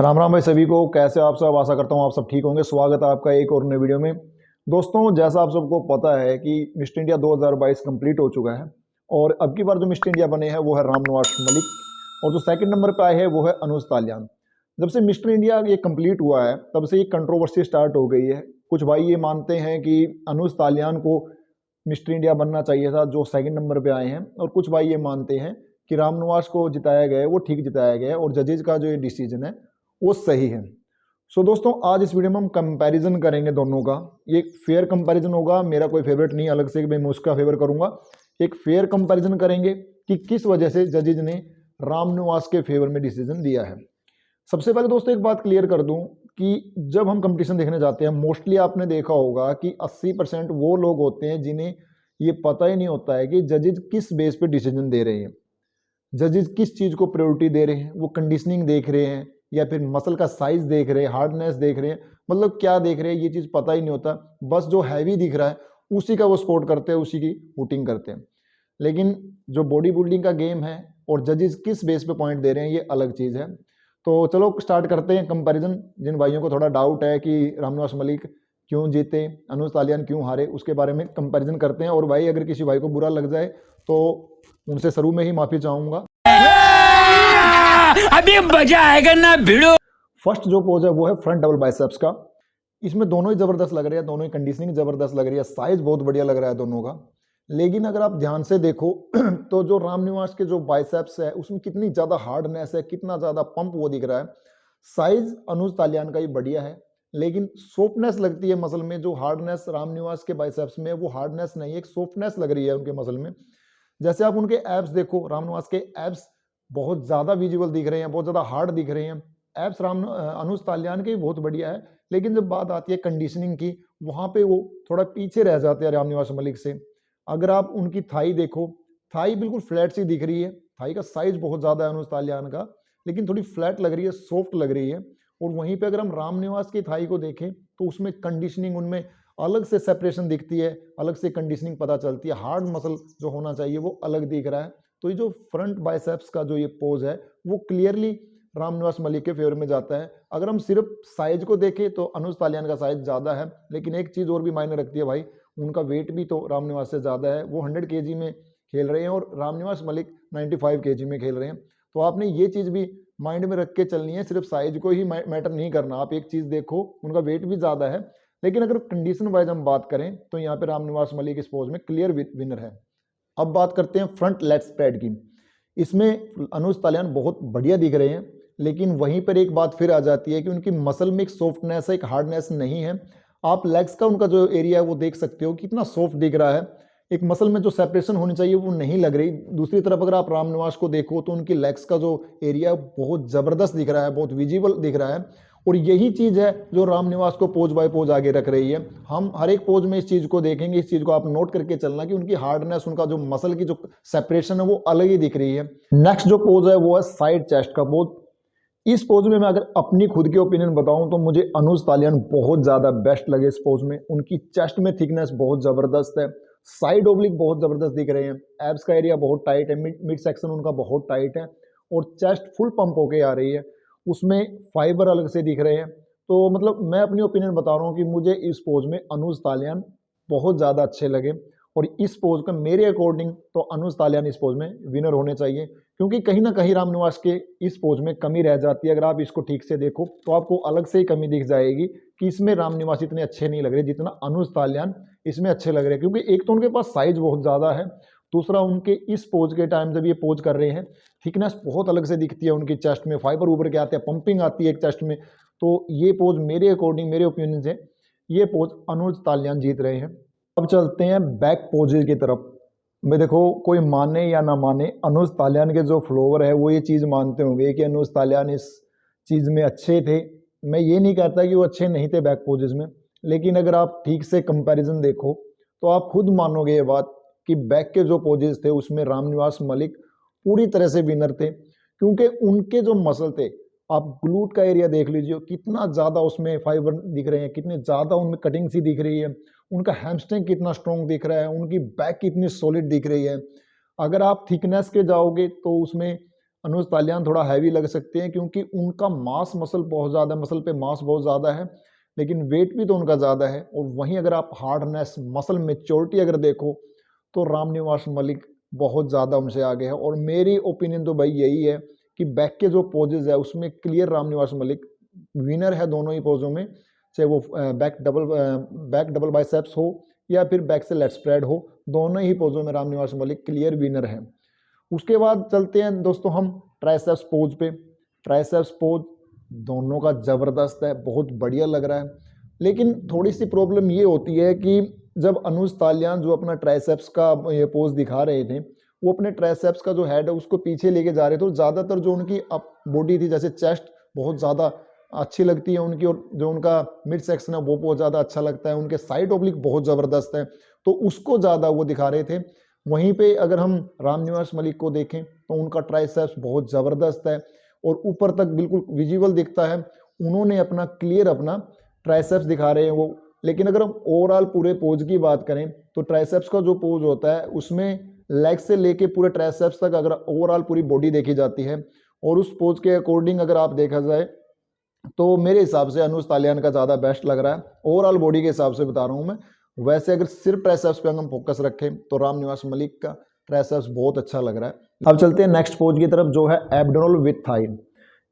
राम राम भाई सभी को। कैसे आप सब? आशा करता हूँ आप सब ठीक होंगे। स्वागत है आपका एक और नए वीडियो में। दोस्तों, जैसा आप सबको पता है कि मिस्टर इंडिया 2022 कंप्लीट हो चुका है और अब की बार जो मिस्टर इंडिया बने हैं वो है रामनिवास मलिक और जो सेकंड नंबर पे आए हैं वो है अनुज तालियान। जब से मिस्टर इंडिया ये कंप्लीट हुआ है तब से एक कंट्रोवर्सी स्टार्ट हो गई है। कुछ भाई ये मानते हैं कि अनुज तालियान को मिस्टर इंडिया बनना चाहिए था जो सेकंड नंबर पे आए हैं, और कुछ भाई ये मानते हैं कि रामनिवास को जिताया गया है वो ठीक जिताया गया है और जजेज का जो ये डिसीजन है वो सही है। सो दोस्तों, आज इस वीडियो में हम कंपैरिजन करेंगे दोनों का। ये फेयर कंपैरिजन होगा, मेरा कोई फेवरेट नहीं अलग से कि मैं उसका फेवर करूंगा। एक फेयर कंपैरिजन करेंगे कि किस वजह से जजेज ने रामनिवास के फेवर में डिसीजन दिया है। सबसे पहले दोस्तों एक बात क्लियर कर दूं कि जब हम कंपटीशन देखने जाते हैं मोस्टली आपने देखा होगा कि 80% वो लोग होते हैं जिन्हें ये पता ही नहीं होता है कि जजेज किस बेस पे डिसीजन दे रहे हैं, जजेस किस चीज़ को प्रायोरिटी दे रहे हैं। वो कंडीशनिंग देख रहे हैं या फिर मसल का साइज देख रहे हैं, हार्डनेस देख रहे हैं, मतलब क्या देख रहे हैं ये चीज़ पता ही नहीं होता। बस जो हैवी दिख रहा है उसी का वो सपोर्ट करते हैं, उसी की वोटिंग करते हैं। लेकिन जो बॉडी बिल्डिंग का गेम है और जजेस किस बेस पे पॉइंट दे रहे हैं ये अलग चीज़ है। तो चलो स्टार्ट करते हैं कंपैरिजन। जिन भाइयों को थोड़ा डाउट है कि रामनिवास मलिक क्यों जीते, अनुज तालियान क्यों हारे, उसके बारे में कंपैरिजन करते हैं। और भाई अगर किसी भाई को बुरा लग जाए तो उनसे शुरू में ही माफी चाहूंगा। अभी मजा आएगा ना भिड़ो। फर्स्ट जो पोज है वो है फ्रंट डबल बाइसेप्स का। इसमें दोनों ही जबरदस्त लग रहे हैं, दोनों ही कंडीशनिंग जबरदस्त लग रही है, साइज बहुत बढ़िया लग रहा है दोनों का। लेकिन अगर आप ध्यान से देखो तो जो रामनिवास के जो बाइसेप्स है उसमें कितनी ज्यादा हार्डनेस है, कितना ज्यादा पंप वो दिख रहा है। साइज अनुज तालियान का ही बढ़िया है लेकिन सॉफ्टनेस लगती है मसल में। जो हार्डनेस रामनिवास के बाइसेप्स में वो हार्डनेस नहीं है, एक सॉफ्टनेस लग रही है उनके मसल में। जैसे आप उनके एब्स देखो, रामनिवास के एब्स बहुत ज्यादा विजिबल दिख रहे हैं, बहुत ज्यादा हार्ड दिख रहे हैं। एब्स अनुज तालियान के भी बहुत बढ़िया है, लेकिन जब बात आती है कंडीशनिंग की वहां पे वो थोड़ा पीछे रह जाते हैं रामनिवास मलिक से। अगर आप उनकी थाई देखो, थाई बिल्कुल फ्लैट सी दिख रही है। थाई का साइज बहुत ज्यादा है अनुज तालियान का, लेकिन थोड़ी फ्लैट लग रही है, सॉफ्ट लग रही है। और वहीं पे अगर हम रामनिवास की थाई को देखें तो उसमें कंडीशनिंग उनमें अलग से सेपरेशन दिखती है, अलग से कंडीशनिंग पता चलती है। हार्ड मसल जो होना चाहिए वो अलग दिख रहा है। तो ये जो फ्रंट बाइसेप्स का जो ये पोज है वो क्लियरली रामनिवास मलिक के फेवर में जाता है। अगर हम सिर्फ साइज को देखें तो अनुज तालियान का साइज ज्यादा है, लेकिन एक चीज और भी मायने रखती है भाई, उनका वेट भी तो रामनिवास से ज्यादा है। वो 100 kg में खेल रहे हैं और रामनिवास मलिक 95 kg में खेल रहे हैं। तो आपने ये चीज भी माइंड में रख के चलनी है, सिर्फ साइज को ही मैटर नहीं करना। आप एक चीज देखो, उनका वेट भी ज्यादा है, लेकिन अगर कंडीशन वाइज हम बात करें तो यहाँ पे रामनिवास मलिक इस पोज में क्लियर विनर है। अब बात करते हैं फ्रंट लेग स्प्रेड की। इसमें अनुज तालियान बहुत बढ़िया दिख रहे हैं, लेकिन वहीं पर एक बात फिर आ जाती है कि उनकी मसल में एक सॉफ्टनेस है, एक हार्डनेस नहीं है। आप लेग्स का उनका जो एरिया है वो देख सकते हो कितना सॉफ्ट दिख रहा है। एक मसल में जो सेपरेशन होनी चाहिए वो नहीं लग रही। दूसरी तरफ अगर आप रामनिवास को देखो तो उनकी लेग्स का जो एरिया बहुत जबरदस्त दिख रहा है, बहुत विजिबल दिख रहा है। और यही चीज है जो रामनिवास को पोज बाय पोज आगे रख रही है। हम हर एक पोज में इस चीज को देखेंगे, इस चीज को आप नोट करके चलना कि उनकी हार्डनेस, उनका जो मसल की जो सेपरेशन है वो अलग ही दिख रही है। नेक्स्ट जो पोज है वो है साइड चेस्ट का पोज। इस पोज में मैं अगर अपनी खुद की ओपिनियन बताऊं तो मुझे अनुज तालियान बहुत ज्यादा बेस्ट लगे इस पोज में। उनकी चेस्ट में थिकनेस बहुत जबरदस्त है, साइड ओब्लिक बहुत जबरदस्त दिख रहे हैं, एब्स का एरिया बहुत टाइट है, मिड सेक्शन उनका बहुत टाइट है और चेस्ट फुल पंप होके आ रही है, उसमें फाइबर अलग से दिख रहे हैं। तो मतलब मैं अपनी ओपिनियन बता रहा हूँ कि मुझे इस पोज में अनुज तालियान बहुत ज़्यादा अच्छे लगे। और इस पोज का मेरे अकॉर्डिंग तो अनुज तालियान इस पोज में विनर होने चाहिए, क्योंकि कहीं ना कहीं रामनिवास के इस पोज में कमी रह जाती है। अगर आप इसको ठीक से देखो तो आपको अलग से ही कमी दिख जाएगी कि इसमें रामनिवास इतने अच्छे नहीं लग रहे जितना अनुज तालियान इसमें अच्छे लग रहे हैं। क्योंकि एक तो उनके पास साइज बहुत ज़्यादा है, दूसरा उनके इस पोज के टाइम जब ये पोज कर रहे हैं थिकनेस बहुत अलग से दिखती है उनकी चेस्ट में, फाइबर उभर के आते हैं, पंपिंग आती है एक चेस्ट में। तो ये पोज मेरे अकॉर्डिंग, मेरे ओपिनियन से ये पोज अनुज तालियान जीत रहे हैं। अब चलते हैं बैक पोजेज की तरफ। मैं देखो, कोई माने या ना माने, अनुज तालियान के जो फ्लोवर है वो ये चीज़ मानते होंगे कि अनुज तालियान इस चीज़ में अच्छे थे। मैं ये नहीं कहता कि वो अच्छे नहीं थे बैक पोजेज में, लेकिन अगर आप ठीक से कंपैरिजन देखो तो आप खुद मानोगे ये बात कि बैक के जो पोजेज थे उसमें रामनिवास मलिक पूरी तरह से विनर थे। क्योंकि उनके जो मसल थे, आप ग्लूट का एरिया देख लीजिए, कितना ज़्यादा उसमें फाइबर दिख रहे हैं, कितने ज़्यादा उनमें कटिंग सी दिख रही है, उनका हैमस्ट्रिंग कितना स्ट्रॉन्ग दिख रहा है, उनकी बैक कितनी सॉलिड दिख रही है। अगर आप थिकनेस के जाओगे तो उसमें अनुज तालियान थोड़ा हैवी लग सकते हैं क्योंकि उनका मास मसल बहुत ज़्यादा है, मसल पे मास बहुत ज़्यादा है, लेकिन वेट भी तो उनका ज़्यादा है। और वहीं अगर आप हार्डनेस, मसल मैच्योरिटी अगर देखो तो रामनिवास मलिक बहुत ज़्यादा उनसे आगे है। और मेरी ओपिनियन तो भाई यही है कि बैक के जो पोजेज है उसमें क्लियर रामनिवास मलिक विनर है दोनों ही पोजों में, चाहे वो बैक डबल बाइसेप्स हो या फिर बैक से लेट स्प्रेड हो, दोनों ही पोजों में रामनिवास मलिक क्लियर विनर है। उसके बाद चलते हैं दोस्तों हम ट्राइसेप्स पोज पे। ट्राइसेप्स पोज दोनों का ज़बरदस्त है, बहुत बढ़िया लग रहा है। लेकिन थोड़ी सी प्रॉब्लम ये होती है कि जब अनुज तालियान जो अपना ट्राइसेप्स का ये पोज दिखा रहे थे, वो अपने ट्राइसेप्स का जो हेड है उसको पीछे लेके जा रहे थे, और ज़्यादातर जो उनकी अप बॉडी थी, जैसे चेस्ट बहुत ज़्यादा अच्छी लगती है उनकी, और जो उनका मिड सेक्शन है वो बहुत ज़्यादा अच्छा लगता है, उनके साइड ओब्लिक बहुत ज़बरदस्त है, तो उसको ज़्यादा वो दिखा रहे थे। वहीं पे अगर हम रामनिवास मलिक को देखें तो उनका ट्राइसेप्स बहुत ज़बरदस्त है और ऊपर तक बिल्कुल विजिबल दिखता है। उन्होंने अपना क्लियर अपना ट्राइसेप्स दिखा रहे हैं वो। लेकिन अगर हम ओवरऑल पूरे पोज की बात करें तो ट्राइसेप्स का जो पोज होता है उसमें लेग से लेके पूरे ट्राइसेप्स तक अगर ओवरऑल पूरी बॉडी देखी जाती है, और उस पोज के अकॉर्डिंग अगर आप देखा जाए तो मेरे हिसाब से अनुज तालियान का ज़्यादा बेस्ट लग रहा है। ओवरऑल बॉडी के हिसाब से बता रहा हूँ मैं। वैसे अगर सिर्फ ट्राइसेप्स पे हम फोकस रखें तो रामनिवास मलिक का ट्राइसेप्स बहुत अच्छा लग रहा है। अब चलते हैं नेक्स्ट पोज की तरफ, जो है एब्डोमिनल विथ थाई।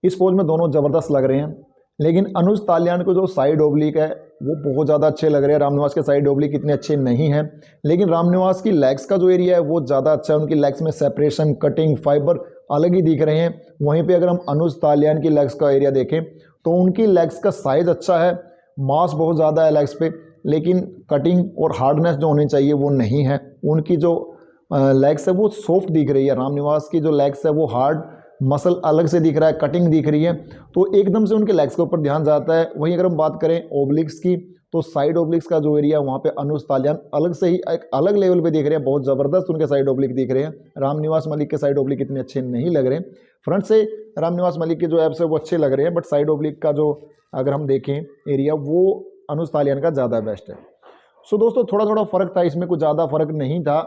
इस पोज में दोनों ज़बरदस्त लग रहे हैं, लेकिन अनुज तालियान को जो साइड ओब्लिक है वो बहुत ज़्यादा अच्छे लग रहे हैं। रामनिवास के साइड ओब्लिक इतने अच्छे नहीं हैं, लेकिन रामनिवास की लेग्स का जो एरिया है वो ज़्यादा अच्छा है। उनकी लेग्स में सेपरेशन, कटिंग, फाइबर अलग ही दिख रहे हैं। वहीं पे अगर हम अनुज तालियान की लेग्स का एरिया देखें तो उनकी लेग्स का साइज अच्छा है, मास बहुत ज़्यादा है लेग्स पे, लेकिन कटिंग और हार्डनेस जो होनी चाहिए वो नहीं है। उनकी जो लेग्स है वो सॉफ्ट दिख रही है। रामनिवास की जो लेग्स है वो हार्ड, मसल अलग से दिख रहा है, कटिंग दिख रही है, तो एकदम से उनके लेग्स के ऊपर ध्यान जाता है। वहीं अगर हम बात करें ओब्लिक्स की तो साइड ओब्लिक्स का जो एरिया है वहाँ पे अनुज तालियान अलग से ही एक अलग लेवल पे दिख रहे हैं, बहुत ज़बरदस्त उनके साइड ओब्लिक दिख रहे हैं। रामनिवास मलिक के साइड ओब्लिक इतने अच्छे नहीं लग रहे। फ्रंट से रामनिवास मलिक के जो एब्स है वो अच्छे लग रहे हैं, बट साइड ओब्लिक का जो अगर हम देखें एरिया वो अनुज तालियान का ज़्यादा बेस्ट है। सो दोस्तों थोड़ा थोड़ा फ़र्क था इसमें, कुछ ज़्यादा फ़र्क नहीं था।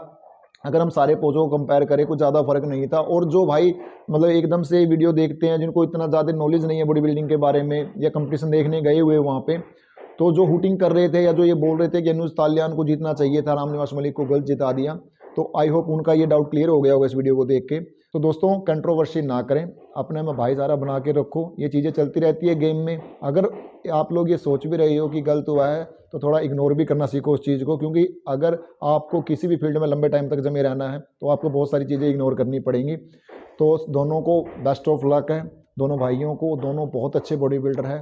अगर हम सारे पोजों को कंपेयर करें कुछ ज़्यादा फर्क नहीं था। और जो भाई मतलब एकदम से वीडियो देखते हैं, जिनको इतना ज़्यादा नॉलेज नहीं है बॉडी बिल्डिंग के बारे में, या कंपटीशन देखने गए हुए वहाँ पे, तो जो हुटिंग कर रहे थे या जो ये बोल रहे थे कि अनुज तालियान को जीतना चाहिए था, रामनिवास मलिक को गलत जिता दिया, तो आई होप उनका ये डाउट क्लियर हो गया होगा इस वीडियो को देख के। तो दोस्तों कंट्रोवर्सी ना करें, अपने में भाईचारा बना के रखो, ये चीज़ें चलती रहती है गेम में। अगर आप लोग ये सोच भी रहे हो कि गलत हुआ है तो थोड़ा इग्नोर भी करना सीखो उस चीज़ को, क्योंकि अगर आपको किसी भी फील्ड में लंबे टाइम तक जमे रहना है तो आपको बहुत सारी चीज़ें इग्नोर करनी पड़ेंगी। तो दोनों को बेस्ट ऑफ लक है, दोनों भाइयों को, दोनों बहुत अच्छे बॉडी बिल्डर है।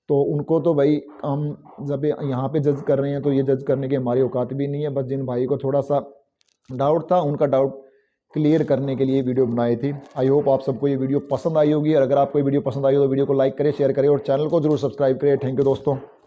तो उनको तो भाई हम जब यहाँ पे जज कर रहे हैं तो ये जज करने की हमारी औकात भी नहीं है। बस जिन भाई को थोड़ा सा डाउट था उनका डाउट क्लियर करने के लिए वीडियो बनाई थी। आई होप आप सबको ये वीडियो पसंद आई होगी, और अगर आपको ये वीडियो पसंद आई हो तो वीडियो को लाइक करें, शेयर करें और चैनल को जरूर सब्सक्राइब करें। थैंक यू दोस्तों।